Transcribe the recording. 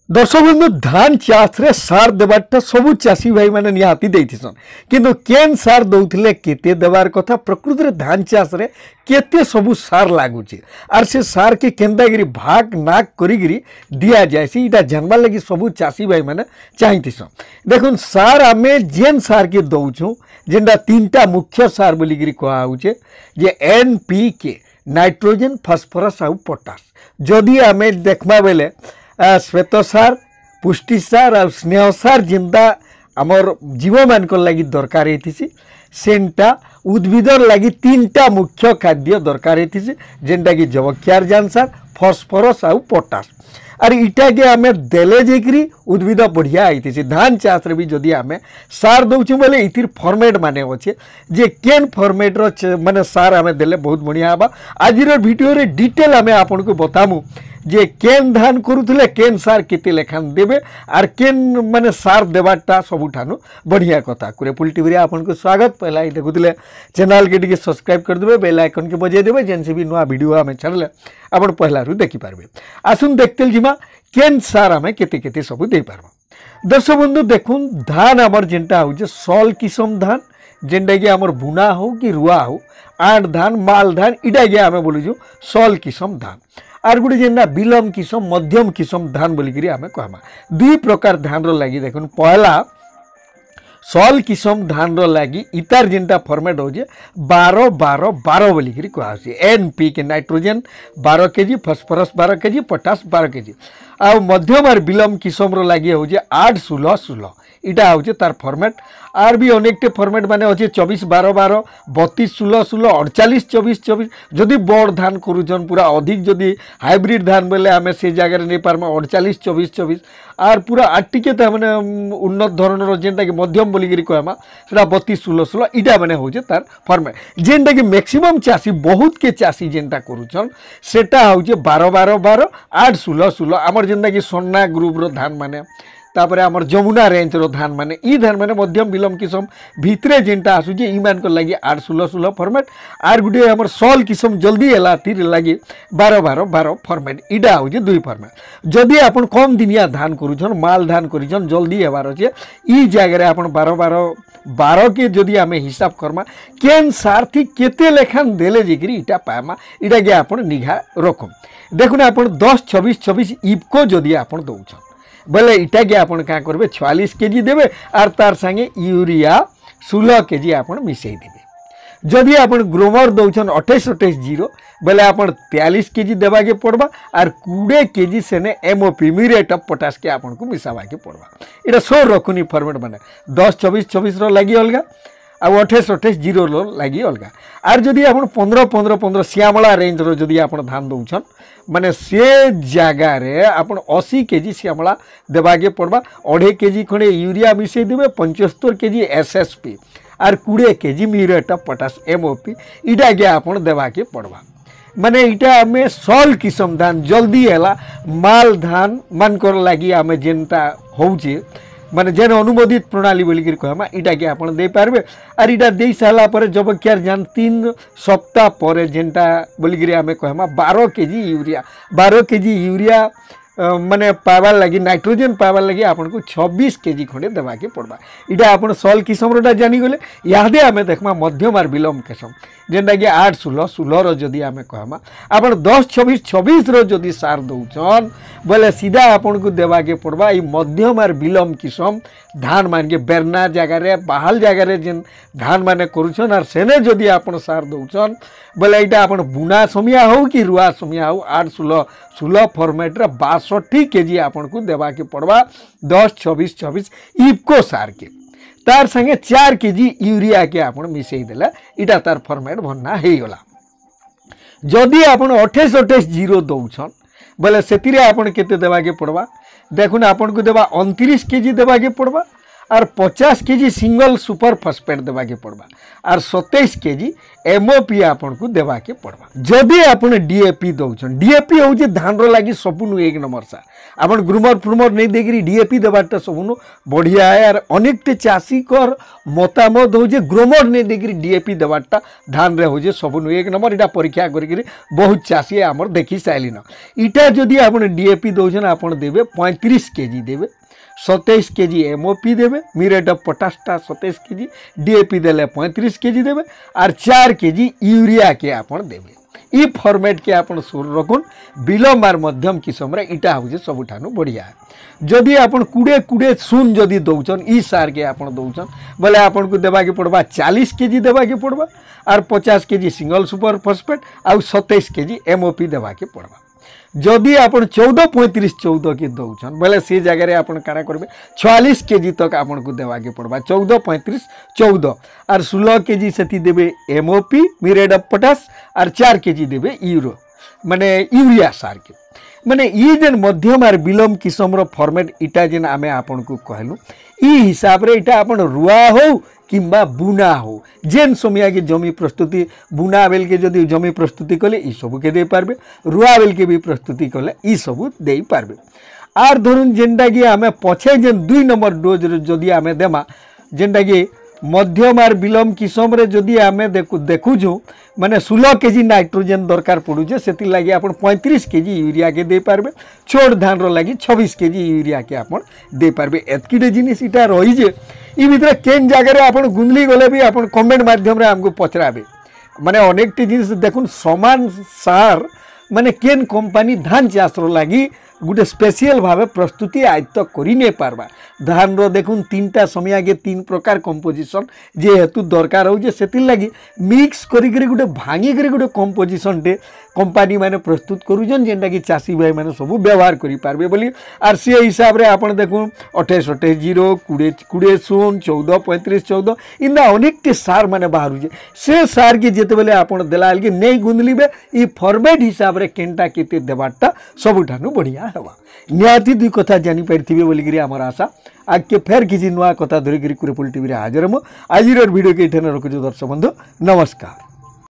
दर्शक बंधु धान चाष रे सार देवाटा सबू चाषी भाई मैंने निहाती देथिसन किंतु केन सार दउथिले केते देवार कथा प्रकृति रे धान चाष रे केते सबू सार लागुचे आर से सार के केंदागिरी भाग नाक करिगिरी दिया जाय सी इटा जानबा लगी सबू चाषी भाई मैंने चाहिथिसन। देखुन सार आमे जेन सार के दउछु जेंडा तीनटा मुख्य सार बोलिगिरी कहा होचे जे NPK नाइट्रोजन फास्फोरस आ पोटास। जदि आमे देखमा बेले श्वेत सार पुष्टि सार और स्नेह सार जिंदा आमर जीव मान लगी दरकार होती सेंटा उद्भिदर लगी तीनटा मुख्य खाद्य दरकार होती जेनटा कि जबक्षारजान सार फॉस्फोरस और पोटास और इटा के आमे देले जेकरी उद्भिद बढ़िया आईथि। धान चाष रे भी जदि आमे सार दउछु बोले इतिर फॉर्मेट माने होचे जे केन फॉर्मेट रो माने सार आमे देले बहुत बढ़िया हबा। आज रो वीडियो रे डिटेल आमे आपन को बतामु जे केन धान करूथले केन सार केते लेखान देबे आर केन माने सार देबाटा सबुठानु बढ़िया कथा। कुरेपुल टीवी रे आपन को स्वागत। पहला ही देखुथले चैनल के टिके सब्सक्राइब कर देबे बेल आइकन के बजे देबे जेन से भी नवा वीडियो आमे छड़ले आपन पहला रु देखि पारबे। आसुन देखतेल जिमा केन सार आमे केते केते सब दे पारबा। दर्शक बंधु देखुन धान हमर जेंटा हो जे सॉल किसम धान जेंटा कि हमर बुना हो कि रुआ हो आठ धान माल धान इटा के आमे बोलु जो सॉल किसम धान आर गुटे जेना विलम किसम मध्यम किसम धान बोलिकी आमे कहमा। दुई प्रकार धान रो लागी देखुन पहला सॉल किसम धान रो लागी इतार जेनटा फॉर्मेट हो जे 12-12-12 बोलिकी कहा NPK nitrogen 12 kg phosphorus 12 kg potash 12 kg आ मध्यम आर विलम किसम रो लागी हो जे 8-16-16 इटा हो तार फॉर्मेट आर भी अनेकटे फॉर्मेट माने अच्छे 24-12-12 32-16-16 48-24-24 जदि बड़ धान करूछन पूरा अधिक जदि हाइब्रिड धान बोले आमे से जगह नहीं पारमा 48-24-24 आर पूरा आटिके माने उन्नत धरणर जेनटा कि मध्यम बोलिकी कहमा सेटा 32-16-16 इटा माने हो तार फॉर्मेट जेनटा कि मैक्सिमम चाषी बहुत के चाषी जेनटा करूछन सेटा हो 12-12-12 8-16-16 आमर जेनटा कि सोना ग्रुप रो धान माने तापर आमर जमुना रेंज रो धान माने ई धान माने मध्यम विलम किसम भितरे जेनटा आसु जे ई मान को लागि 8-16-16 फॉर्मेट आर गुटे आमर सॉल किसम जल्दी एला तीर लागि 12-12-12 फॉर्मेट इडा हो जे दुई फॉर्मेट। जदि आपण कम दिनिया धान करूछन माल धान करिछन जल्दी हेबार छे ई जगह रे आपण 12-12-12 के जदि आमे हिसाब करमा केन सारथी केते लेखान देले जेकरी इटा पामा इडा के आपण निघा रखम। देखुन आपण 10-26-26 इफको जदि आपण दउछन बोले इटा के आपन क्या करबे 46 kg देबे आर तार संगे यूरिया 16 kg आपन मिसई देबे। जदि आपन ग्रोमर दउछन 28-28-0 बोले आपन 43 kg देबा के पड़बा आर 20 kg सेने MOP म्यूरेट ऑफ पोटास के आपन को मिसाबा के पड़बा। इटा 100 रखुनी फॉर्मेट माने 10-24-24 रो लागि अलगा आ 28-28-0 रो लागि अलगा आर जदि आपन 15-15-15 श्यामला रेंज रो जदि आपन धान दउछन माने से जगह रे आपन 80 kg श्यामला देबा के पड़बा 2.5 kg खंडे यूरिया मिसई देबे 75 kg SSP आर 20 kg muriate of potash MOP इटा के आपन देबा के पड़बा। माने इटा आमे सॉल किसम धान जल्दी एला माल धान मान कर लागि आमे जेनटा होउचे माने जेन अनुमोदित प्रणाली बोलिकी कहमा इटा के आपन दे पारबे आर इटा दे साला पर जब क्यार जान 3 सप्ताह पर जेनटा बोलिकी आमे कहमा 12 kg यूरिया माने पावार लगी नाइट्रोजन पावार लगी आपन को 26 kg खंडे देबा के पड़बा। इटा आपन सॉल किसम रोटा जानी गले यादे आमे देखमा मध्यम आर विलम किसम जेनटा कि 8-16-16 रो जदि आमे कहमा आपन 10-26-26 रो जदि सार दउछन बोले सीधा आपन को देबा के पड़बा ई मध्यम आर विलम किसम धान मान के बेरना जगह रे बहाल जगह रे जेन धान माने करूछन आर सेने जदि आपन सार दउछन बोले इटा आपन बुना समिया हो कि रुआ समिया हो 8-16-16 फॉर्मेट रे 62 kg आपन को देबा के पड़बा 10-24-24 इफको सार के तार संगे 4 kg यूरिया के आपन मिसई देला इटा तार फॉर्मेट भन्ना हे गला। जदि आपन 28-28-0 दउछन बोले सेतिरे आपन केते देबा के पड़बा देखुन आपन को देबा 29 kg देबा के पड़बा और 50 केजी सिंगल सुपर फॉस्फेट देवा के पड़वा और 27 केजी एमओपी आपन को देवा के पड़वा। जदि आपन डीएपी दउछन, डीएपी हो जे धान रो लागी सबुनु एक नंबर सार। आपन ग्रुमर फ्रुमर नहीं देकरी डीएपी देवाटा सबुनु बढ़िया है। और अनेकटे चाषी कर मतामत हो जे ग्रुमर नहीं देकरी डीएपी देवाटा धान रे हो जे सबुनु एक नंबर। इटा परीक्षा करी बहुत चाषी आमर देखी साइलिन। इटा जदि आपन डीएपी दउछन आपन देबे 35 केजी देबे, 27 केजी एमओपी देवे, म्यूरेट ऑफ पोटासटा 27 केजी, डीएपी देले 35 केजी देवे और 4 केजी यूरिया के आपन देवे। ई फॉर्मेट के आपन सुर रखुन विलम्ब और मध्यम किस्म रे इटा हो सबुठानु बढ़िया है। जदि आपन कुड़े कुड़े सुन जदि दउछन ई सार के आपन दउछन बोले आपन को देवा के पड़वा 40 केजी देवा के पड़वा और 50 केजी सिंगल सुपर फॉस्फेट और 27 केजी एमओपी देवा के पड़वा। जदि आपन 14-35-14 के दउछन बोले से जगह आपन काना करबे 46 केजी तक आपन को देवा के पड़वा। 14-35-14 और 16 केजी सेती देबे एमओपी म्यूरेट ऑफ पोटास और 4 केजी देबे यूरो माने यूरिया सार के। माने ई जेन मध्यम और विलम्ब किस्म रो फॉर्मेट इटा जेन आमे आपन को कहलु ई हिसाब रे इटा आपन रुआ हो किंबा बुना हो जेन समय के जमी प्रस्तुति बुना बेल के जदि जमी प्रस्तुति कले ई सब के दे पारबे, रुआ बेल के भी प्रस्तुति कले ई सब दे पारबे। आर धरुन जेनटा कि आमे पछे जेन 2 नंबर डोज जदि आमे देमा जेनटा कि मध्यम और विलम्ब किस्म रे जदि आमे देखुछु माने 16 केजी नाइट्रोजन दरकार पड़ुचे से लगी आपन 35 केजी यूरिया के दे पारबे। छोट धान रो लगी 26 केजी यूरिया के आपन दे पारबे। एतकीटे जिनिस इटा रही जे ई भितर केन जगह आपन गुंदली गले भी आपन कमेंट माध्यम रे हमको पचराबे। माने अनेकटी जिनिस देखुन समान सार माने केन कंपनी धान चाष रो लगी गोटे स्पेशल भाव प्रस्तुति आयत्त करि नै पारबा। धान रो देखुन 3टा समय के 3 प्रकार कंपोजिशन जे हेतु दरकार हो जे सेति लगी मिक्स करी करी गोटे भांगी करी गोटे कंपोजिशन टे कंपनी माने प्रस्तुत करूछन जेनटा कि चाषी भाई माने सब व्यवहार करि पारबे बोली। आर से हिसाब रे आपन देखुन 28-28-0 20 0 14-35-14 इंदा अनेकटे सार माने बाहरु जे से सार के जेते बेले आपन देलाल के नै गुंदलीबे ई फॉर्मेट हिसाब रे केनटा केते देबाटा सबुठानु बढ़िया हेबा। निहाती 2 कथा जानि पारथिबे बोलिगिरी हमर आशा। आगे फेर किसी नुआ कथा धरिक कुरेपुल टीवी रे हाजिर हम। आज वीडियो के एठने रखुछु दर्शक बंधु, नमस्कार।